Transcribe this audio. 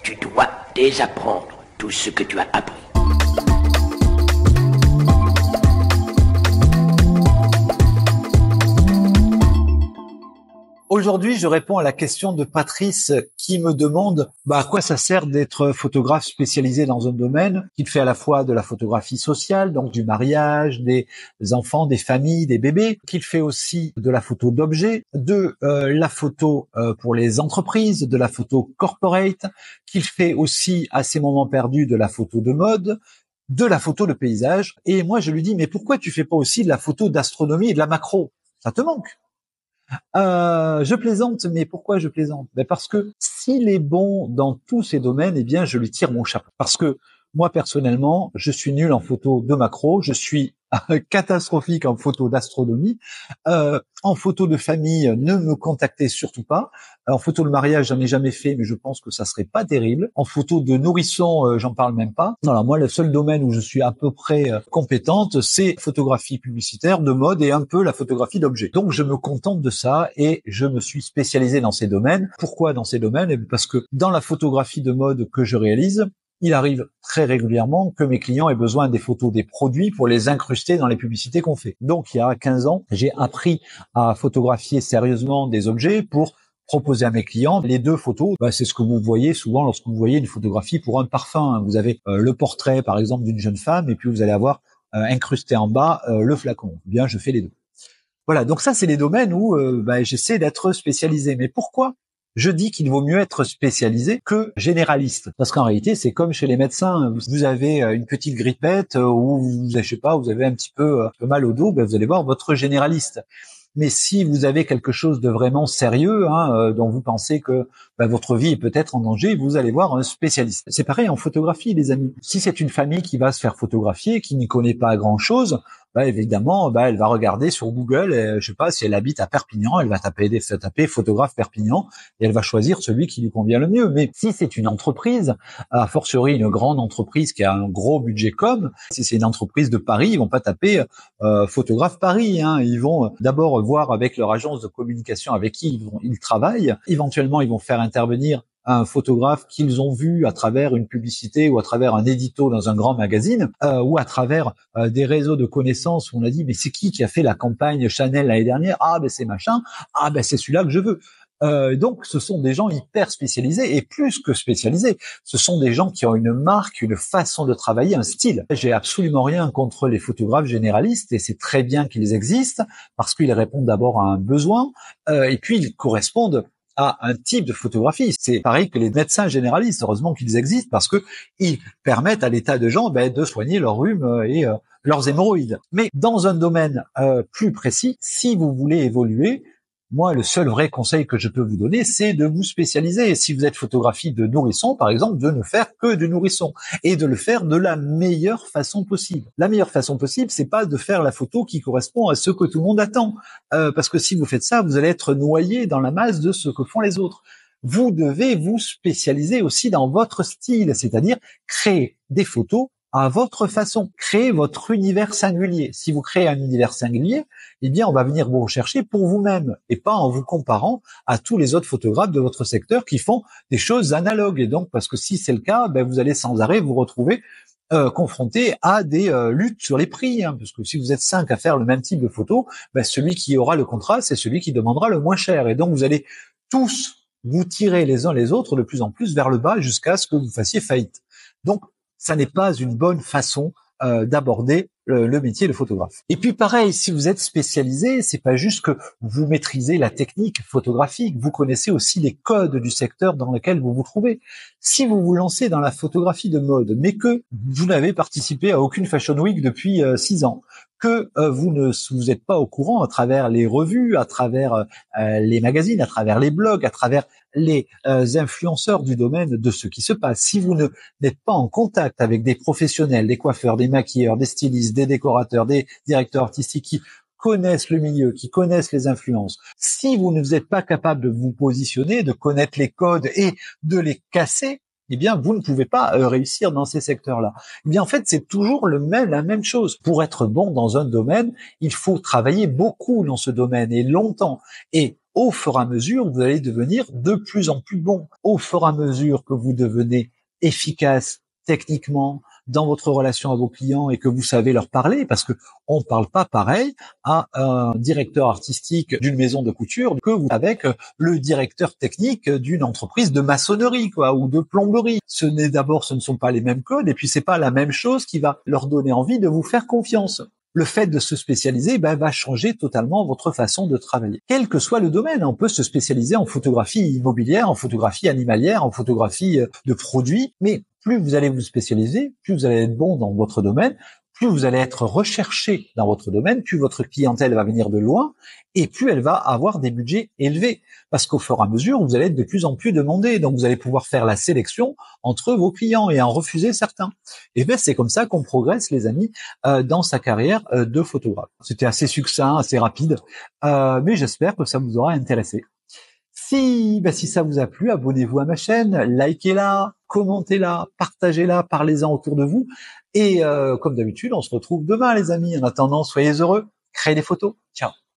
Tu dois désapprendre tout ce que tu as appris. Aujourd'hui, je réponds à la question de Patrice qui me demande à quoi ça sert d'être photographe spécialisé dans un domaine qui fait à la fois de la photographie sociale, donc du mariage, des enfants, des familles, des bébés, qu'il fait aussi de la photo d'objets, de la photo pour les entreprises, de la photo corporate, qu'il fait aussi à ses moments perdus de la photo de mode, de la photo de paysage. Et moi, je lui dis, mais pourquoi tu fais pas aussi de la photo d'astronomie et de la macro? Ça te manque. Je plaisante, mais pourquoi je plaisante? Parce que s'il est bon dans tous ces domaines, eh bien, je lui tire mon chapeau. Parce que moi, personnellement, je suis nul en photo de macro, je suis catastrophique en photo d'astronomie. En photo de famille, ne me contactez surtout pas. En photo de mariage, j'en ai jamais fait, mais je pense que ça serait pas terrible. En photo de nourrisson, j'en parle même pas. Alors moi, le seul domaine où je suis à peu près compétente, c'est photographie publicitaire, de mode et un peu la photographie d'objets. Donc je me contente de ça et je me suis spécialisé dans ces domaines. Pourquoi dans ces domaines? Parce que dans la photographie de mode que je réalise, il arrive très régulièrement que mes clients aient besoin des photos des produits pour les incruster dans les publicités qu'on fait. Donc, il y a 15 ans, j'ai appris à photographier sérieusement des objets pour proposer à mes clients les deux photos. C'est ce que vous voyez souvent lorsque vous voyez une photographie pour un parfum. Vous avez le portrait, par exemple, d'une jeune femme et puis vous allez avoir incrusté en bas le flacon. Bien, je fais les deux. Voilà, donc ça, c'est les domaines où j'essaie d'être spécialisé. Mais pourquoi je dis qu'il vaut mieux être spécialisé que généraliste? Parce qu'en réalité, c'est comme chez les médecins. Vous avez une petite grippette ou vous avez un petit peu mal au dos, vous allez voir votre généraliste. Mais si vous avez quelque chose de vraiment sérieux, dont vous pensez que votre vie est peut-être en danger, vous allez voir un spécialiste. C'est pareil en photographie, les amis. Si c'est une famille qui va se faire photographier, qui n'y connaît pas grand-chose, évidemment, elle va regarder sur Google, si elle habite à Perpignan, elle va taper photographe Perpignan et elle va choisir celui qui lui convient le mieux. Mais si c'est une entreprise, a fortiori une grande entreprise qui a un gros budget com, si c'est une entreprise de Paris, ils vont pas taper photographe Paris, ils vont d'abord voir avec leur agence de communication avec qui ils travaillent. Éventuellement, ils vont faire intervenir un photographe qu'ils ont vu à travers une publicité ou à travers un édito dans un grand magazine ou à travers des réseaux de connaissances où on a dit mais c'est qui a fait la campagne Chanel l'année dernière? C'est machin. C'est celui-là que je veux. Donc ce sont des gens hyper spécialisés et plus que spécialisés, ce sont des gens qui ont une marque, une façon de travailler, un style. J'ai absolument rien contre les photographes généralistes et c'est très bien qu'ils existent parce qu'ils répondent d'abord à un besoin et puis ils correspondent à un type de photographie. C'est pareil que les médecins généralistes, heureusement qu'ils existent parce que ils permettent à l'état de gens de soigner leur rhume et leurs hémorroïdes. Mais dans un domaine plus précis, si vous voulez évoluer, moi, le seul vrai conseil que je peux vous donner, c'est de vous spécialiser. Si vous êtes photographie de nourrisson, par exemple, de ne faire que du nourrisson et de le faire de la meilleure façon possible. La meilleure façon possible, c'est pas de faire la photo qui correspond à ce que tout le monde attend. Parce que si vous faites ça, vous allez être noyé dans la masse de ce que font les autres. Vous devez vous spécialiser aussi dans votre style, c'est-à-dire créer des photos à votre façon, créer votre univers singulier. Si vous créez un univers singulier, on va venir vous rechercher pour vous-même et pas en vous comparant à tous les autres photographes de votre secteur qui font des choses analogues. Et donc, parce que si c'est le cas, vous allez sans arrêt vous retrouver confronté à des luttes sur les prix, parce que si vous êtes 5 à faire le même type de photo, celui qui aura le contrat, c'est celui qui demandera le moins cher. Et donc, vous allez tous vous tirer les uns les autres de plus en plus vers le bas jusqu'à ce que vous fassiez faillite. Donc, ça n'est pas une bonne façon d'aborder le métier de photographe. Et puis pareil, si vous êtes spécialisé, c'est pas juste que vous maîtrisez la technique photographique, vous connaissez aussi les codes du secteur dans lequel vous vous trouvez. Si vous vous lancez dans la photographie de mode, mais que vous n'avez participé à aucune Fashion Week depuis 6 ans, que vous n'êtes pas au courant à travers les revues, à travers les magazines, à travers les blogs, à travers les influenceurs du domaine de ce qui se passe. Si vous n'êtes pas en contact avec des professionnels, des coiffeurs, des maquilleurs, des stylistes, des décorateurs, des directeurs artistiques qui connaissent le milieu, qui connaissent les influences, si vous ne êtes pas capable de vous positionner, de connaître les codes et de les casser, vous ne pouvez pas réussir dans ces secteurs-là. En fait, c'est toujours la même chose. Pour être bon dans un domaine, il faut travailler beaucoup dans ce domaine et longtemps. Et au fur et à mesure, vous allez devenir de plus en plus bon. Au fur et à mesure que vous devenez efficace techniquement dans votre relation à vos clients et que vous savez leur parler, parce que on parle pas pareil à un directeur artistique d'une maison de couture que vous avec le directeur technique d'une entreprise de maçonnerie, quoi, ou de plomberie. Ce ne sont pas les mêmes codes, et puis c'est pas la même chose qui va leur donner envie de vous faire confiance. Le fait de se spécialiser va changer totalement votre façon de travailler. Quel que soit le domaine, on peut se spécialiser en photographie immobilière, en photographie animalière, en photographie de produits, mais plus vous allez vous spécialiser, plus vous allez être bon dans votre domaine, plus vous allez être recherché dans votre domaine, plus votre clientèle va venir de loin et plus elle va avoir des budgets élevés. Parce qu'au fur et à mesure, vous allez être de plus en plus demandé. Donc, vous allez pouvoir faire la sélection entre vos clients et en refuser certains. Et bien, c'est comme ça qu'on progresse, les amis, dans sa carrière de photographe. C'était assez succinct, assez rapide, mais j'espère que ça vous aura intéressé. Si ça vous a plu, abonnez-vous à ma chaîne, likez-la, commentez-la, partagez-la, parlez-en autour de vous. Et comme d'habitude, on se retrouve demain, les amis. En attendant, soyez heureux, créez des photos. Ciao.